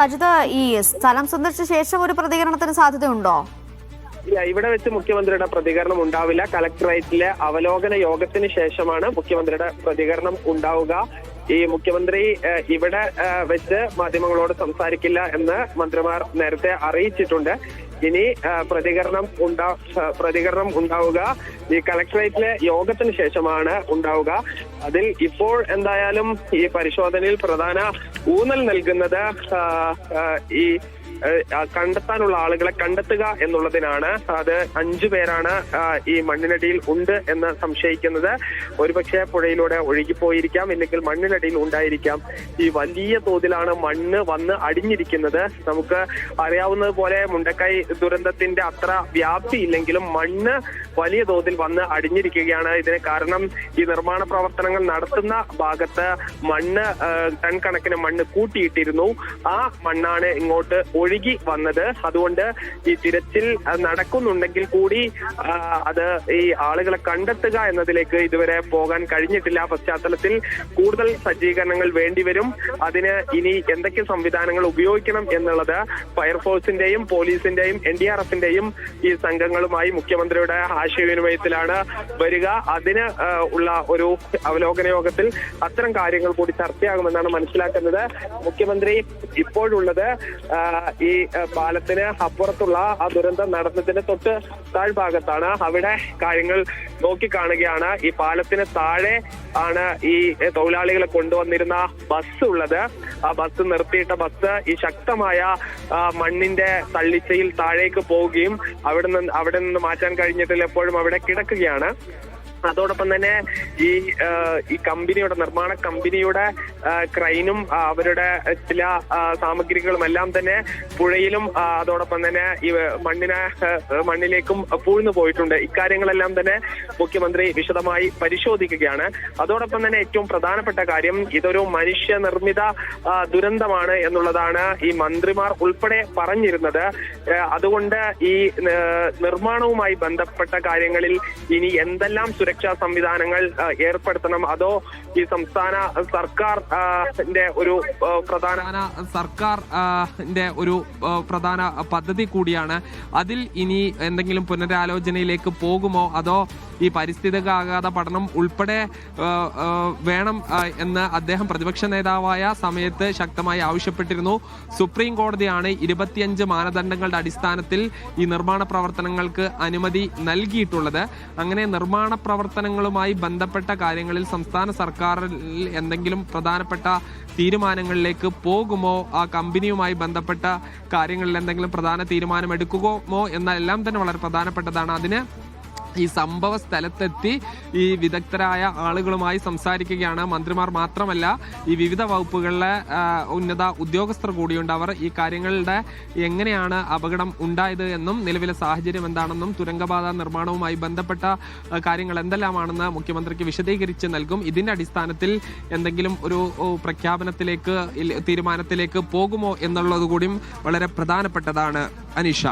അജിത്, ഈ സ്ഥലം സന്ദർശിച്ച ശേഷം ഒരു പ്രതികരണത്തിന് സാധ്യതയുണ്ടോ? ഇവിടെ വെച്ച് മുഖ്യമന്ത്രിയുടെ പ്രതികരണം ഉണ്ടാവില്ല. കലക്ടറേറ്റിലെ അവലോകന യോഗത്തിന് ശേഷമാണ് മുഖ്യമന്ത്രിയുടെ പ്രതികരണം ഉണ്ടാവുക. ഈ മുഖ്യമന്ത്രി ഇവിടെ വെച്ച് മാധ്യമങ്ങളോട് സംസാരിക്കില്ല എന്ന് മന്ത്രിമാർ നേരത്തെ അറിയിച്ചിട്ടുണ്ട്. ഇനി പ്രതികരണം ഉണ്ടാവുക ഈ കളക്ടറേറ്റിലെ യോഗത്തിന് ശേഷമാണ് ഉണ്ടാവുക. അതിൽ ഇപ്പോൾ എന്തായാലും ഈ പരിശോധനയിൽ പ്രധാന ഊന്നൽ നൽകുന്നത് ഈ കണ്ടെത്താനുള്ള ആളുകളെ കണ്ടെത്തുക എന്നുള്ളതിനാണ്. അത് 5 പേരാണ് ഈ മണ്ണിനടിയിൽ ഉണ്ട് എന്ന് സംശയിക്കുന്നത്. ഒരുപക്ഷെ പുഴയിലൂടെ ഒഴുകിപ്പോയിരിക്കാം, ഇല്ലെങ്കിൽ മണ്ണിനടിയിൽ ഉണ്ടായിരിക്കാം. ഈ വലിയ തോതിലാണ് മണ്ണ് വന്ന് അടിഞ്ഞിരിക്കുന്നത്. നമുക്ക് അറിയാവുന്നതുപോലെ മുണ്ടക്കൈ ദുരന്തത്തിന്റെ അത്ര വ്യാപ്തി ഇല്ലെങ്കിലും മണ്ണ് വലിയ തോതിൽ വന്ന് അടിഞ്ഞിരിക്കുകയാണ്. ഇതിന് കാരണം ഈ നിർമ്മാണ പ്രവർത്തനങ്ങൾ നടത്തുന്ന ഭാഗത്ത് മണ്ണ് ടൺ കണക്കിന് മണ്ണ് കൂട്ടിയിട്ടിരുന്നു. ആ മണ്ണാണ് ഇങ്ങോട്ട് ഒഴുകി വന്നത്. അതുകൊണ്ട് ഈ തിരച്ചിൽ നടക്കുന്നുണ്ടെങ്കിൽ കൂടി അത് ഈ ആളുകളെ കണ്ടെത്തുക എന്നതിലേക്ക് ഇതുവരെ പോകാൻ കഴിഞ്ഞിട്ടില്ല. പശ്ചാത്തലത്തിൽ കൂടുതൽ സജ്ജീകരണങ്ങൾ വേണ്ടിവരും. അതിന് ഇനി എന്തൊക്കെ സംവിധാനങ്ങൾ ഉപയോഗിക്കണം എന്നുള്ളത് ഫയർഫോഴ്സിന്റെയും പോലീസിന്റെയും NDRFന്റെയും ഈ സംഘങ്ങളുമായി മുഖ്യമന്ത്രിയുടെ ആശയവിനിമയത്തിലാണ് വരിക. അതിന് ഉള്ള ഒരു അവലോകന യോഗത്തിൽ അത്തരം കാര്യങ്ങൾ കൂടി ചർച്ചയാകുമെന്നാണ് മനസ്സിലാക്കുന്നത്. മുഖ്യമന്ത്രി ഇപ്പോഴുള്ളത് ഈ പാലത്തിന് അപ്പുറത്തുള്ള ആ ദുരന്തം നടന്നതിന്റെ തൊട്ട് താഴ്ഭാഗത്താണ്. അവിടെ കാര്യങ്ങൾ നോക്കിക്കാണുകയാണ്. ഈ പാലത്തിന് താഴെ ആണ് ഈ തൊഴിലാളികളെ കൊണ്ടുവന്നിരുന്ന ബസ് ഉള്ളത്. ആ ബസ് നിർത്തിയിട്ട ബസ് ഈ ശക്തമായ മണ്ണിന്റെ തള്ളിച്ചയിൽ താഴേക്ക് പോവുകയും അവിടെ നിന്ന് മാറ്റാൻ കഴിഞ്ഞിട്ടില്ല, എപ്പോഴും അവിടെ കിടക്കുകയാണ്. അതോടൊപ്പം തന്നെ ഈ കമ്പനിയുടെ നിർമ്മാണ കമ്പനിയുടെ ക്രൈനും അവരുടെ ചില സാമഗ്രികളും എല്ലാം തന്നെ പുഴയിലും അതോടൊപ്പം തന്നെ ഈ മണ്ണിലേക്കും പൂഴ്ന്നു പോയിട്ടുണ്ട്. ഇക്കാര്യങ്ങളെല്ലാം തന്നെ മുഖ്യമന്ത്രി വിശദമായി പരിശോധിക്കുകയാണ്. അതോടൊപ്പം തന്നെ ഏറ്റവും പ്രധാനപ്പെട്ട കാര്യം, ഇതൊരു മനുഷ്യനിർമ്മിത ദുരന്തമാണ് എന്നുള്ളതാണ് ഈ മന്ത്രിമാർ ഉൾപ്പെടെ പറഞ്ഞിരുന്നത്. അതുകൊണ്ട് ഈ നിർമ്മാണവുമായി ബന്ധപ്പെട്ട കാര്യങ്ങളിൽ ഇനി എന്തെല്ലാം സുരക്ഷാ സംവിധാനങ്ങൾ ഏർപ്പെടുത്തണം, അതോ ഈ സംസ്ഥാന സർക്കാരിന്റെ ഒരു പ്രധാന പദ്ധതി കൂടിയാണ്. അതിൽ ഇനി എന്തെങ്കിലും പുനരാലോചനയിലേക്ക് പോകുമോ, അതോ ഈ പാരിസ്ഥിതികാഘാത പഠനം ഉൾപ്പെടെ വേണം എന്ന് അദ്ദേഹം പ്രതിപക്ഷ നേതാവായ സമയത്ത് ശക്തമായി ആവശ്യപ്പെട്ടിരുന്നു. സുപ്രീം കോടതിയാണ് 25 മാനദണ്ഡങ്ങളുടെ അടിസ്ഥാനത്തിൽ ഈ നിർമ്മാണ പ്രവർത്തനങ്ങൾക്ക് അനുമതി നൽകിയിട്ടുള്ളത്. അങ്ങനെ നിർമ്മാണ പ്രവർത്തനങ്ങളുമായി ബന്ധപ്പെട്ട കാര്യങ്ങളിൽ സംസ്ഥാന സർക്കാരിൽ എന്തെങ്കിലും പ്രധാനപ്പെട്ട തീരുമാനങ്ങളിലേക്ക് പോകുമോ, ആ കമ്പനിയുമായി ബന്ധപ്പെട്ട കാര്യങ്ങളിൽ എന്തെങ്കിലും പ്രധാന തീരുമാനം എടുക്കുമോ എന്നെല്ലാം തന്നെ വളരെ പ്രധാനപ്പെട്ടതാണ്. അതിന് ഈ സംഭവ സ്ഥലത്തെത്തി ഈ വിദഗ്ധരായ ആളുകളുമായി സംസാരിക്കുകയാണ്. മന്ത്രിമാർ മാത്രമല്ല, ഈ വിവിധ വകുപ്പുകളിലെ ഉന്നത ഉദ്യോഗസ്ഥർ കൂടിയുണ്ട്. അവർ ഈ കാര്യങ്ങളുടെ എങ്ങനെയാണ് അപകടം ഉണ്ടായത് എന്നും നിലവിലെ സാഹചര്യം എന്താണെന്നും തുരങ്കപാത നിർമ്മാണവുമായി ബന്ധപ്പെട്ട കാര്യങ്ങൾ എന്തെല്ലാമാണെന്ന് മുഖ്യമന്ത്രിക്ക് വിശദീകരിച്ച് നൽകും. ഇതിന്റെ അടിസ്ഥാനത്തിൽ എന്തെങ്കിലും ഒരു തീരുമാനത്തിലേക്ക് പോകുമോ എന്നുള്ളത് കൂടിയും വളരെ പ്രധാനപ്പെട്ടതാണ്. അനീഷ.